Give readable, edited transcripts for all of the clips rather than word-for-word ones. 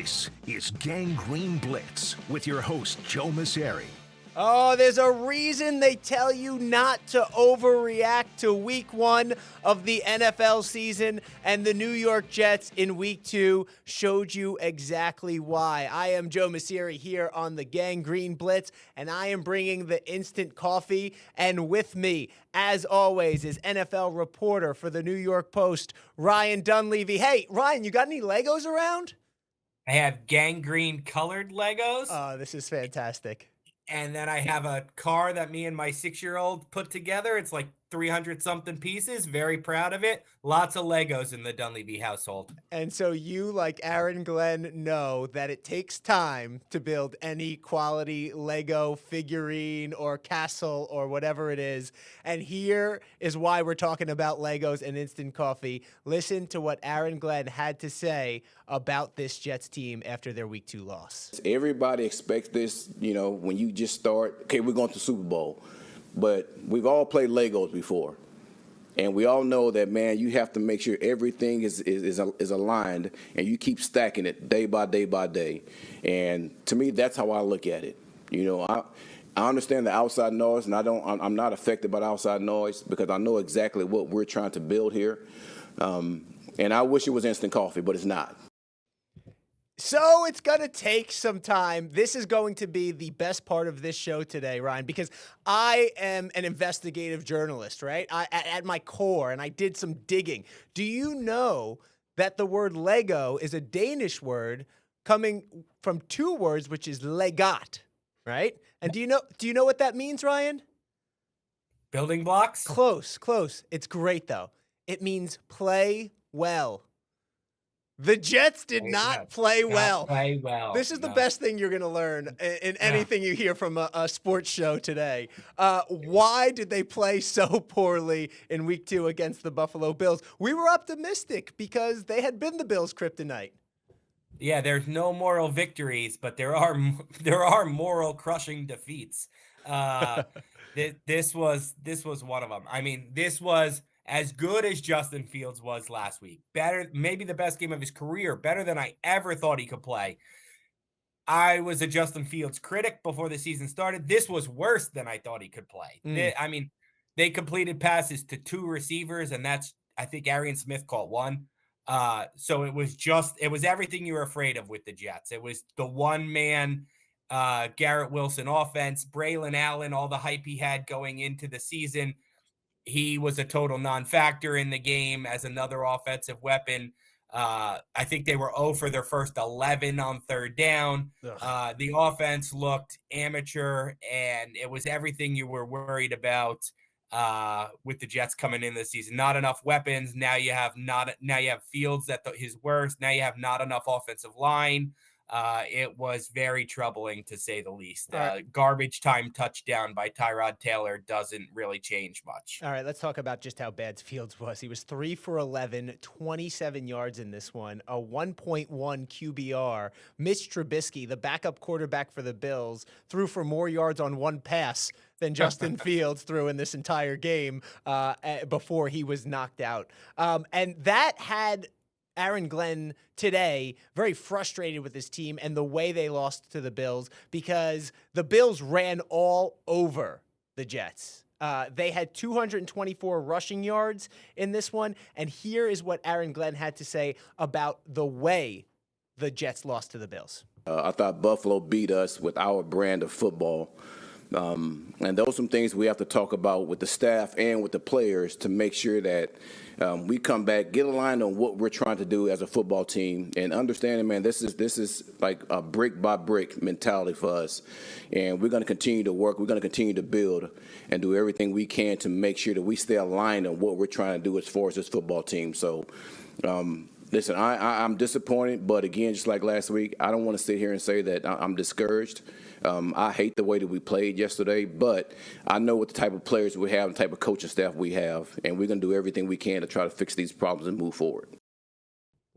This is Gangrene Blitz with your host, Joe Mauceri. Oh, there's a reason they tell you not to overreact to week 1 of the NFL season, and the New York Jets in week 2 showed you exactly why. I am Joe Mauceri here on the Gangrene Blitz, and I am bringing the instant coffee, and with me, as always, is NFL reporter for the New York Post, Ryan Dunleavy. Hey, Ryan, you got any Legos around? I have gangrene colored Legos. Oh, this is fantastic. And then I have a car that me and my 6-year-old put together. It's like 300 something pieces. Very proud of it. Lots of Legos in the Dunleavy household. And so you, like Aaron Glenn, know that it takes time to build any quality Lego figurine or castle or whatever it is. And here is why we're talking about Legos and instant coffee. Listen to what Aaron Glenn had to say about this Jets team after their week 2 loss. Everybody expects this, when you just start, okay, we're going to the Super Bowl. But we've all played Legos before. And we all know that, man, you have to make sure everything is aligned and you keep stacking it day by day by day. And to me, that's how I look at it. I understand the outside noise, and I'm not affected by the outside noise because I know exactly what we're trying to build here. And I wish it was instant coffee, but it's not. So it's going to take some time. This is going to be the best part of this show today, Ryan, because I am an investigative journalist, right? At my core, and I did some digging. Do you know that the word Lego is a Danish word coming from 2 words, which is legat, right? And do you know what that means, Ryan? Building blocks? Close. It's great, though. It means play well. The Jets did not play well. This is the best thing you're going to learn in anything you hear from a sports show today. Why did they play so poorly in week 2 against the Buffalo Bills? We were optimistic because they had been the Bills' kryptonite. Yeah, there's no moral victories, but there are moral crushing defeats. This was one of them. I mean, this was as good as Justin Fields was last week. Better, maybe the best game of his career, better than I ever thought he could play. I was a Justin Fields critic before the season started. This was worse than I thought he could play. They completed passes to 2 receivers, and that's, I think Arian Smith caught 1. So it was everything you were afraid of with the Jets. It was the one-man Garrett Wilson offense, Braylon Allen, all the hype he had going into the season. He was a total non-factor in the game as another offensive weapon. I think they were 0 for their first 11 on 3rd down. The offense looked amateur, and it was everything you were worried about with the Jets coming in this season. Not enough weapons. Now you have Fields at his worst. Now you have not enough offensive line. It was very troubling, to say the least. Garbage time touchdown by Tyrod Taylor doesn't really change much. All right, let's talk about just how bad Fields was. He was 3 for 11, 27 yards in this one, a 1.1 QBR. Mitch Trubisky, the backup quarterback for the Bills, threw for more yards on 1 pass than Justin Fields threw in this entire game before he was knocked out. And that had Aaron Glenn today very frustrated with his team and the way they lost to the Bills because the Bills ran all over the Jets. They had 224 rushing yards in this one, and here is what Aaron Glenn had to say about the way the Jets lost to the Bills. I thought Buffalo beat us with our brand of football. And those are some things we have to talk about with the staff and with the players to make sure that we come back, get aligned on what we're trying to do as a football team, and understanding, man, this is like a brick by brick mentality for us. And we're going to continue to work. We're going to continue to build and do everything we can to make sure that we stay aligned on what we're trying to do as far as this football team. So, listen, I'm disappointed, but again, just like last week, I don't want to sit here and say that I'm discouraged. I hate the way that we played yesterday, but I know what the type of players we have and the type of coaching staff we have, and we're going to do everything we can to try to fix these problems and move forward.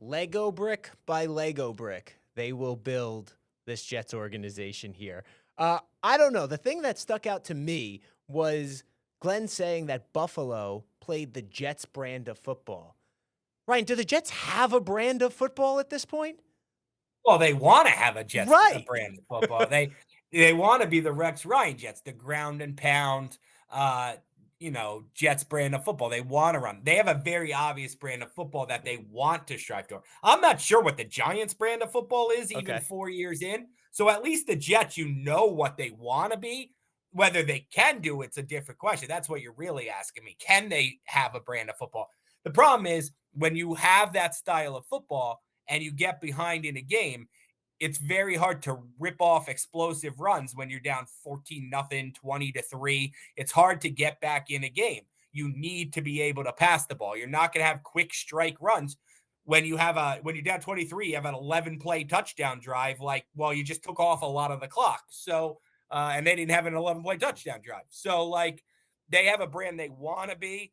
Lego brick by Lego brick, they will build this Jets organization here. I don't know. The thing that stuck out to me was Glenn saying that Buffalo played the Jets brand of football. Ryan, do the Jets have a brand of football at this point? Well, they want to have a Jets Right. brand of football. They want to be the Rex Ryan Jets, the ground and pound, uh, Jets brand of football. They want to run. They have a very obvious brand of football that they want to strive toward. I'm not sure what the Giants brand of football is, even Okay. 4 years in. So at least the Jets, what they want to be. Whether they can do it's a different question. That's what you're really asking me. Can they have a brand of football? The problem is when you have that style of football and you get behind in a game, it's very hard to rip off explosive runs when you're down 14-0, 20-3. It's hard to get back in a game. You need to be able to pass the ball. You're not going to have quick strike runs when you're down 23, you have an 11 play touchdown drive. You just took off a lot of the clock. So, and they didn't have an 11 play touchdown drive. So they have a brand they want to be.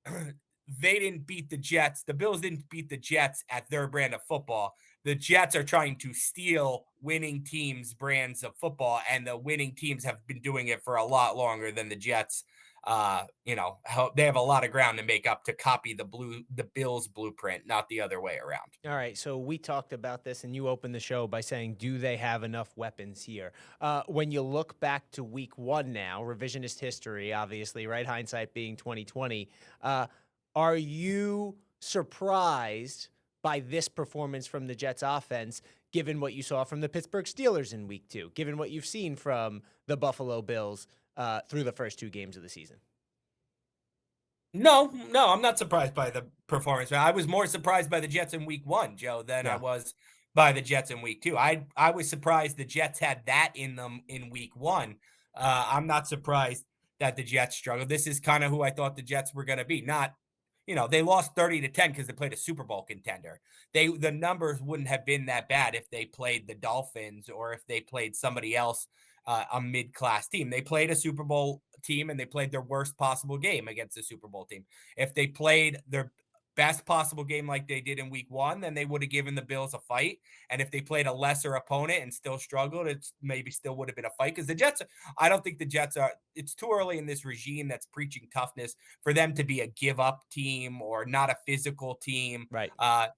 They didn't beat the Jets. The Bills didn't beat the Jets at their brand of football. The Jets are trying to steal winning teams' brands of football, and the winning teams have been doing it for a lot longer than the Jets. They have a lot of ground to make up to copy the Bills blueprint, not the other way around. All right, so we talked about this, and you opened the show by saying, do they have enough weapons here? When you look back to week 1 now, revisionist history, obviously, right? Hindsight being 2020. Are you surprised by this performance from the Jets offense, given what you saw from the Pittsburgh Steelers in week 2, given what you've seen from the Buffalo Bills through the first 2 games of the season? No, I'm not surprised by the performance. I was more surprised by the Jets in week 1, Joe, than I was by the Jets in week 2. I was surprised the Jets had that in them in week 1. I'm not surprised that the Jets struggled. This is kind of who I thought the Jets were going to be. Not, they lost 30-10 because they played a Super Bowl contender. The numbers wouldn't have been that bad if they played the Dolphins or if they played somebody else, a mid-class team. They played a Super Bowl team and they played their worst possible game against the Super Bowl team. If they played their best possible game like they did in week 1, then they would have given the Bills a fight. And if they played a lesser opponent and still struggled, it maybe still would have been a fight. Because the Jets, I don't think the Jets it's too early in this regime that's preaching toughness for them to be a give up team or not a physical team. Right.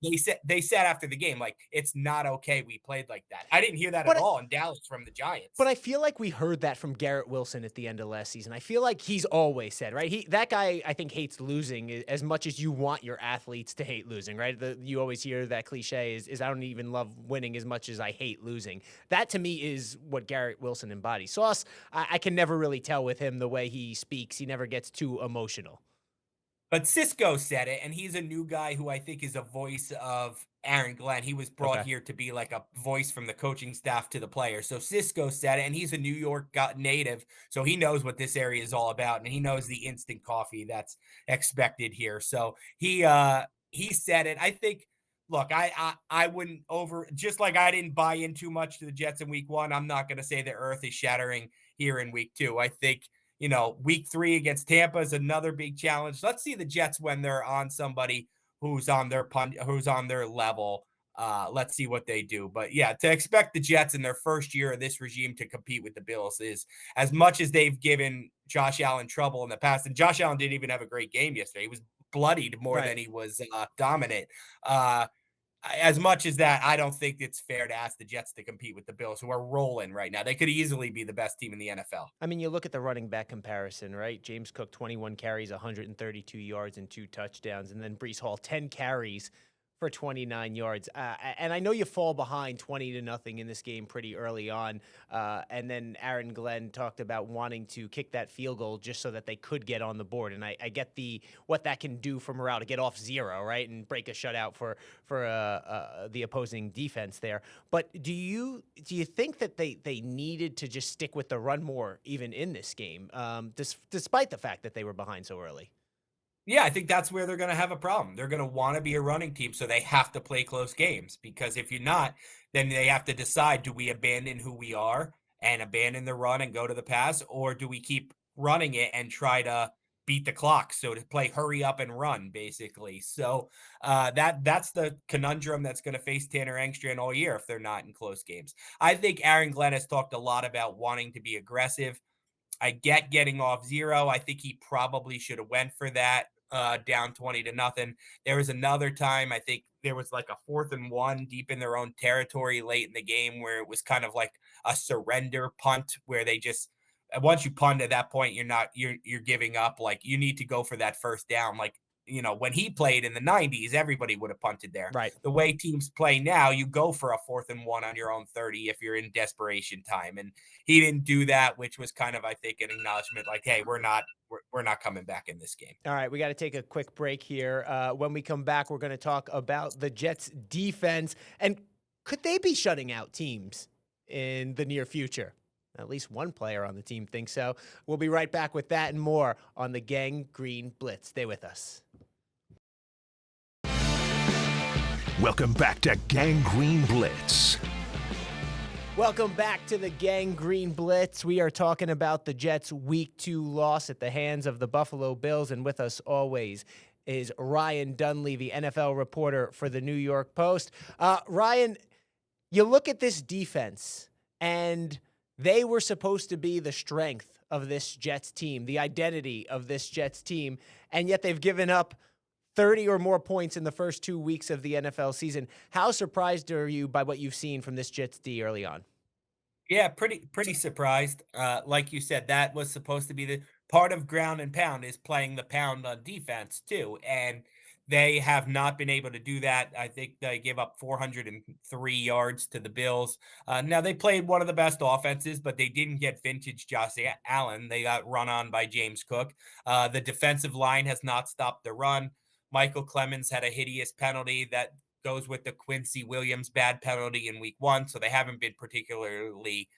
They said after the game, it's not okay we played like that. I didn't hear that at all in Dallas from the Giants. But I feel like we heard that from Garrett Wilson at the end of last season. I feel like he's always said, right? That guy, I think, hates losing as much as you want your athletes to hate losing, right? You always hear that cliche is I don't even love winning as much as I hate losing. That to me is what Garrett Wilson embodies. Sauce, I can never really tell with him the way he speaks. He never gets too emotional. But Cisco said it, and he's a new guy who I think is a voice of Aaron Glenn. He was brought here to be like a voice from the coaching staff to the players. So Cisco said it, and he's a New York native, so he knows what this area is all about, and he knows the instant coffee that's expected here. So he said it. I think, look, I wouldn't just like I didn't buy in too much to the Jets in week 1. I'm not going to say the earth is shattering here in week 2. I think, week 3 against Tampa is another big challenge. Let's see the Jets when they're on somebody who's on their level. Let's see what they do. But yeah, to expect the Jets in their first year of this regime to compete with the Bills is, as much as they've given Josh Allen trouble in the past, and Josh Allen didn't even have a great game yesterday. He was bloodied more than he was dominant. As much as that, I don't think it's fair to ask the Jets to compete with the Bills, who are rolling right now. They could easily be the best team in the NFL. I mean, you look at the running back comparison, right? James Cook, 21 carries, 132 yards, and 2 touchdowns. And then Breece Hall, 10 carries for 29 yards. And I know you fall behind 20-0 in this game pretty early on. And then Aaron Glenn talked about wanting to kick that field goal just so that they could get on the board. And I get what that can do for morale to get off 0, right, and break a shutout for the opposing defense there. But do you think that they needed to just stick with the run more even in this game, despite the fact that they were behind so early? Yeah, I think that's where they're going to have a problem. They're going to want to be a running team, so they have to play close games. Because if you're not, then they have to decide, do we abandon who we are and abandon the run and go to the pass, or do we keep running it and try to beat the clock? So to play hurry up and run, basically. So that's the conundrum that's going to face Tanner Engstrand all year if they're not in close games. I think Aaron Glenn has talked a lot about wanting to be aggressive. I get getting off 0. I think he probably should have went for that down 20-0. There was another time, I think there was like a 4th and 1 deep in their own territory late in the game where it was kind of like a surrender punt where they just, once you punt at that point, you're giving up. Like, you need to go for that first down. Like, when he played in the 90s, everybody would have punted there. Right. The way teams play now, you go for a 4th and 1 on your own 30 if you're in desperation time. And he didn't do that, which was kind of, I think, an acknowledgement like, hey, we're not coming back in this game. All right, we got to take a quick break here. When we come back, we're going to talk about the Jets' defense. And could they be shutting out teams in the near future? At least one player on the team thinks so. We'll be right back with that and more on the Gang Green Blitz. Stay with us. Welcome back to Gang Green Blitz. Welcome back to the Gang Green Blitz. We are talking about the Jets' Week 2 loss at the hands of the Buffalo Bills, and with us always is Ryan Dunleavy, NFL reporter for the New York Post. Ryan, you look at this defense, and they were supposed to be the strength of this Jets team, the identity of this Jets team, and yet they've given up 30 or more points in the first 2 weeks of the NFL season. How surprised are you by what you've seen from this Jets D early on? Yeah, pretty surprised. Like you said, that was supposed to be the part of ground and pound, is playing the pound on defense too, and they have not been able to do that. I think they gave up 403 yards to the Bills. Now, they played one of the best offenses, but they didn't get vintage Josh Allen. They got run on by James Cook. The defensive line has not stopped the run. Michael Clemens had a hideous penalty that goes with the Quincy Williams bad penalty in week 1. So they haven't been particularly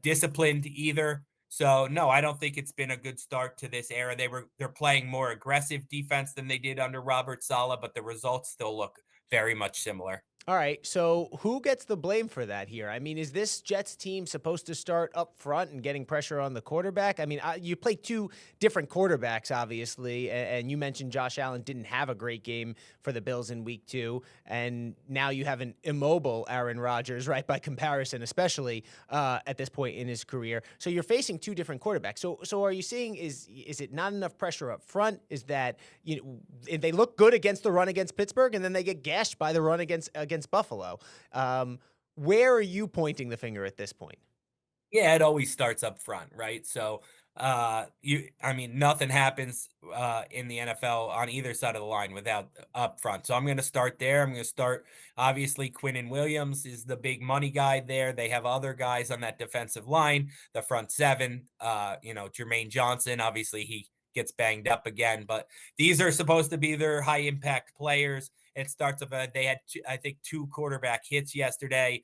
disciplined either. So no, I don't think it's been a good start to this era. They're playing more aggressive defense than they did under Robert Saleh, but the results still look very much similar. All right, so who gets the blame for that here? I mean, is this Jets team supposed to start up front and getting pressure on the quarterback? I mean, you play two different quarterbacks, obviously, and you mentioned Josh Allen didn't have a great game for the Bills in week 2, and now you have an immobile Aaron Rodgers, right, by comparison, especially at this point in his career. So you're facing two different quarterbacks. So are you seeing, is it not enough pressure up front? Is that, they look good against the run against Pittsburgh, and then they get gashed by the run against Buffalo. Where are you pointing the finger at this point? Yeah, it always starts up front, right? So nothing happens in the NFL on either side of the line without up front. So I'm going to start there. I'm going to start, obviously, Quinnen Williams is the big money guy there. They have other guys on that defensive line, the front seven, Jermaine Johnson, obviously he gets banged up again, but these are supposed to be their high impact players. It starts with they had two quarterback hits yesterday,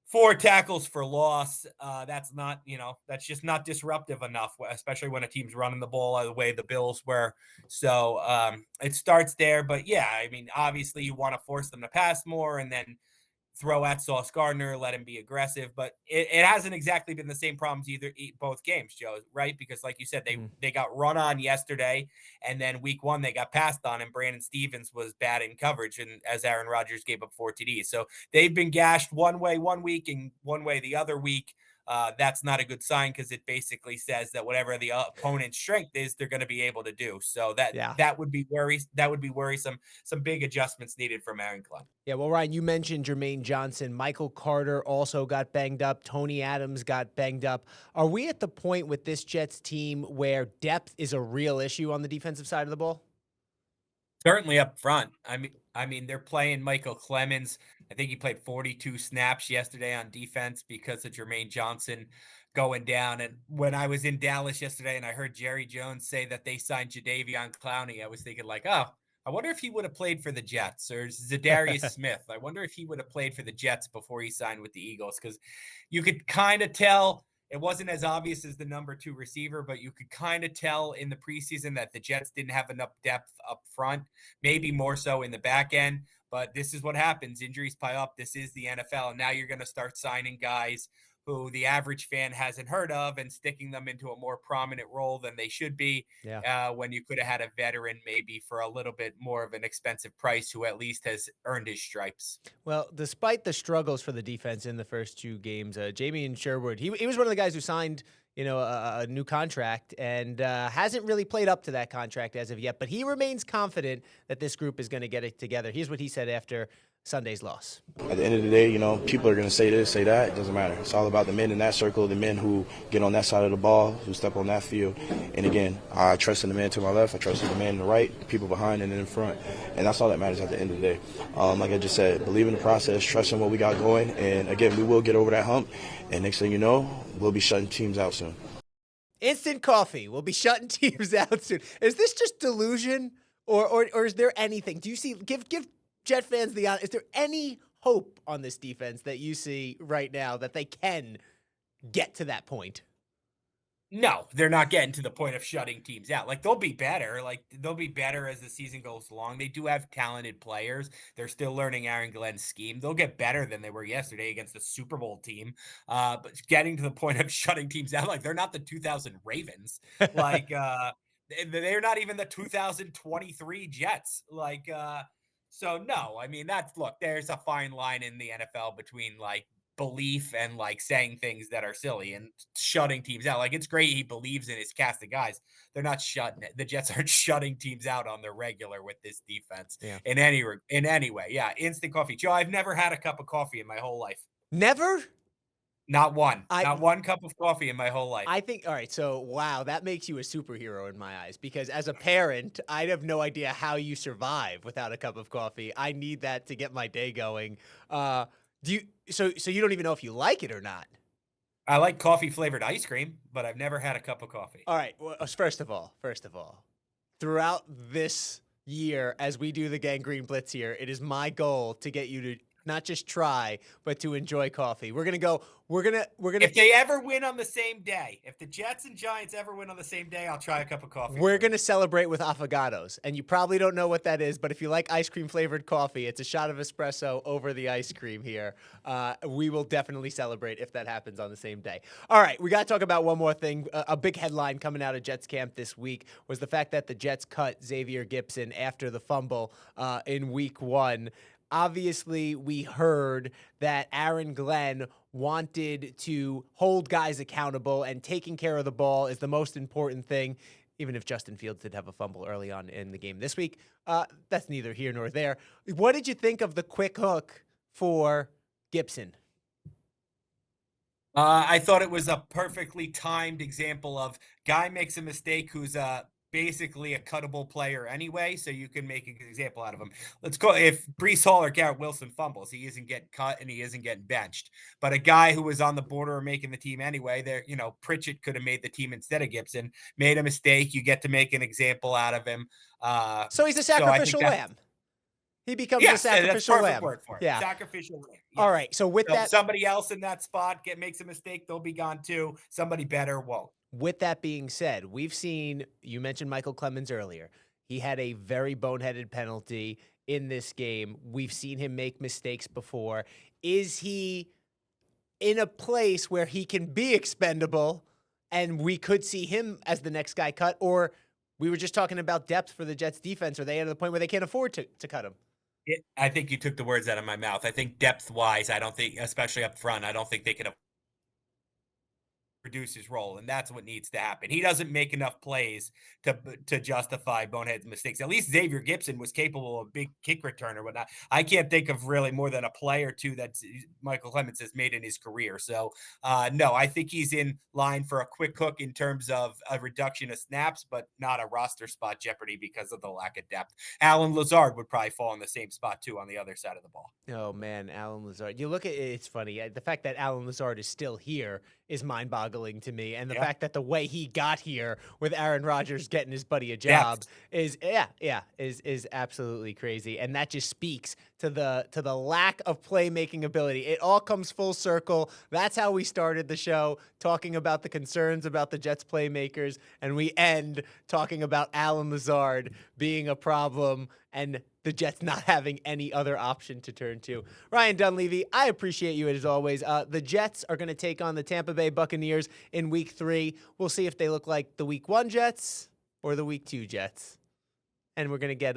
4 tackles for loss. That's just not disruptive enough, especially when a team's running the ball the way the Bills were. So it starts there. But yeah, I mean, obviously you want to force them to pass more and then throw at Sauce Gardner, let him be aggressive, but it hasn't exactly been the same problems both games, Joe, right? Because like you said, they got run on yesterday, and then week 1 they got passed on, and Brandon Stevens was bad in coverage, and as Aaron Rodgers gave up 4 TDs. So they've been gashed one way one week and one way the other week. That's not a good sign, because it basically says that whatever the opponent's strength is, they're going to be able to do. So that would be worrisome. Some big adjustments needed from Aaron Glenn. Yeah, well, Ryan, you mentioned Jermaine Johnson. Michael Carter also got banged up. Tony Adams got banged up. Are we at the point with this Jets team where depth is a real issue on the defensive side of the ball? Certainly up front. I mean, they're playing Michael Clemens. I think he played 42 snaps yesterday on defense because of Jermaine Johnson going down. And when I was in Dallas yesterday and I heard Jerry Jones say that they signed Jadeveon Clowney, I was thinking like, oh, I wonder if he would have played for the Jets, or Zadarius Smith. I wonder if he would have played for the Jets before he signed with the Eagles, because you could kind of tell. It wasn't as obvious as the number 2 receiver, but you could kind of tell in the preseason that the Jets didn't have enough depth up front, maybe more so in the back end. But this is what happens. Injuries pile up. This is the NFL. And now you're going to start signing guys who the average fan hasn't heard of and sticking them into a more prominent role than they should be. Yeah. When you could have had a veteran maybe for a little bit more of an expensive price who at least has earned his stripes. Well, despite the struggles for the defense in the first 2 games, Jamie Sherwood, he was one of the guys who signed a new contract and hasn't really played up to that contract as of yet. But he remains confident that this group is going to get it together. Here's what he said after Sunday's loss. At the end of the day, people are going to say this, say that. It doesn't matter. It's all about the men in that circle, the men who get on that side of the ball, who step on that field. And again, I trust in the man to my left. I trust in the man in the right, the people behind and in front. And that's all that matters at the end of the day. Like I just said, believe in the process, trust in what we got going. And again, we will get over that hump. And next thing you know, we'll be shutting teams out soon. Instant coffee. We'll be shutting teams out soon. Is this just delusion or is there anything? Do you see, give Jet fans is there any hope on this defense that you see right now that they can get to that point? No, they're not getting to the point of shutting teams out. Like, they'll be better. Like, they'll be better as the season goes along. They do have talented players. They're still learning Aaron Glenn's scheme. They'll get better than they were yesterday against the Super Bowl team. But getting to the point of shutting teams out, like, they're not the 2000 Ravens. Like, they're not even the 2023 Jets. Like, so no, I mean, there's a fine line in the NFL between like belief and like saying things that are silly and shutting teams out. Like, it's great he believes in his cast of guys. They're not shutting it. The Jets aren't shutting teams out on their regular with this defense in any way. Yeah. Instant coffee. Joe, I've never had a cup of coffee in my whole life. Never? Not one. Not one cup of coffee in my whole life. I think, all right, so, wow, that makes you a superhero in my eyes because as a parent, I have no idea how you survive without a cup of coffee. I need that to get my day going. So you don't even know if you like it or not? I like coffee-flavored ice cream, but I've never had a cup of coffee. All right, well, first of all, throughout this year, as we do the Gangrene Blitz here, it is my goal to get you to not just try, but to enjoy coffee. We're gonna. If they ever win on the same day, if the Jets and Giants ever win on the same day, I'll try a cup of coffee. We're gonna celebrate with affogatos, and you probably don't know what that is, but if you like ice cream flavored coffee, it's a shot of espresso over the ice cream here. We will definitely celebrate if that happens on the same day. All right, we got to talk about one more thing. A big headline coming out of Jets camp this week was the fact that the Jets cut Xavier Gipson after the fumble in Week 1. Obviously, we heard that Aaron Glenn wanted to hold guys accountable, and taking care of the ball is the most important thing, even if Justin Fields did have a fumble early on in the game this week. That's neither here nor there. What did you think of the quick hook for Gipson? I thought it was a perfectly timed example of guy makes a mistake who's basically a cuttable player anyway, so you can make an example out of him. Let's go. If Breece Hall or Garrett Wilson fumbles, he isn't getting cut and he isn't getting benched. But a guy who was on the border of making the team anyway, Pritchett could have made the team instead of Gipson, made a mistake. You get to make an example out of him. So he's a sacrificial lamb. He becomes a sacrificial lamb. Word for it. Yeah. Sacrificial lamb. Yes. All right. So that, somebody else in that spot makes a mistake, they'll be gone too. Somebody better won't. With that being said, we've seen, you mentioned Michael Clemens earlier. He had a very boneheaded penalty in this game. We've seen him make mistakes before. Is he in a place where he can be expendable and we could see him as the next guy cut? Or we were just talking about depth for the Jets defense. Are they at the point where they can't afford to cut him? I think you took the words out of my mouth. I think depth-wise, I don't think, especially up front, I don't think they could reduce his role, and that's what needs to happen. He doesn't make enough plays to justify Bonehead's mistakes. At least Xavier Gipson was capable of big kick return or whatnot. I can't think of really more than a play or two that Michael Clemens has made in his career. So, no, I think he's in line for a quick hook in terms of a reduction of snaps, but not a roster spot jeopardy because of the lack of depth. Alan Lazard would probably fall in the same spot, too, on the other side of the ball. Oh, man, Alan Lazard. You look at it, it's funny. The fact that Alan Lazard is still here is mind-boggling to me. And the fact that the way he got here with Aaron Rodgers getting his buddy a job is absolutely crazy. And that just speaks to the lack of playmaking ability. It all comes full circle. That's how we started the show, talking about the concerns about the Jets playmakers, and we end talking about Alan Lazard being a problem and the Jets not having any other option to turn to. Ryan Dunleavy, I appreciate you as always. The Jets are going to take on the Tampa Bay Buccaneers in Week 3. We'll see if they look like the Week 1 Jets or the Week 2 Jets. And we're going to get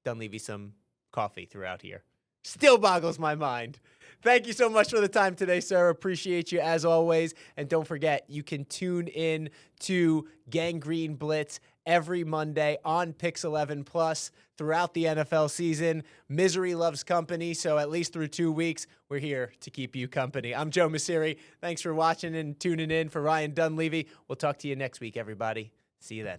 Dunleavy some coffee throughout here. Still boggles my mind. Thank you so much for the time today, sir. Appreciate you as always. And don't forget, you can tune in to Gangrene Blitz every Monday on Pix 11 Plus throughout the NFL season. Misery loves company, so at least through 2 weeks, we're here to keep you company. I'm Joe Mauceri. Thanks for watching and tuning in. For Ryan Dunleavy, we'll talk to you next week, everybody. See you then.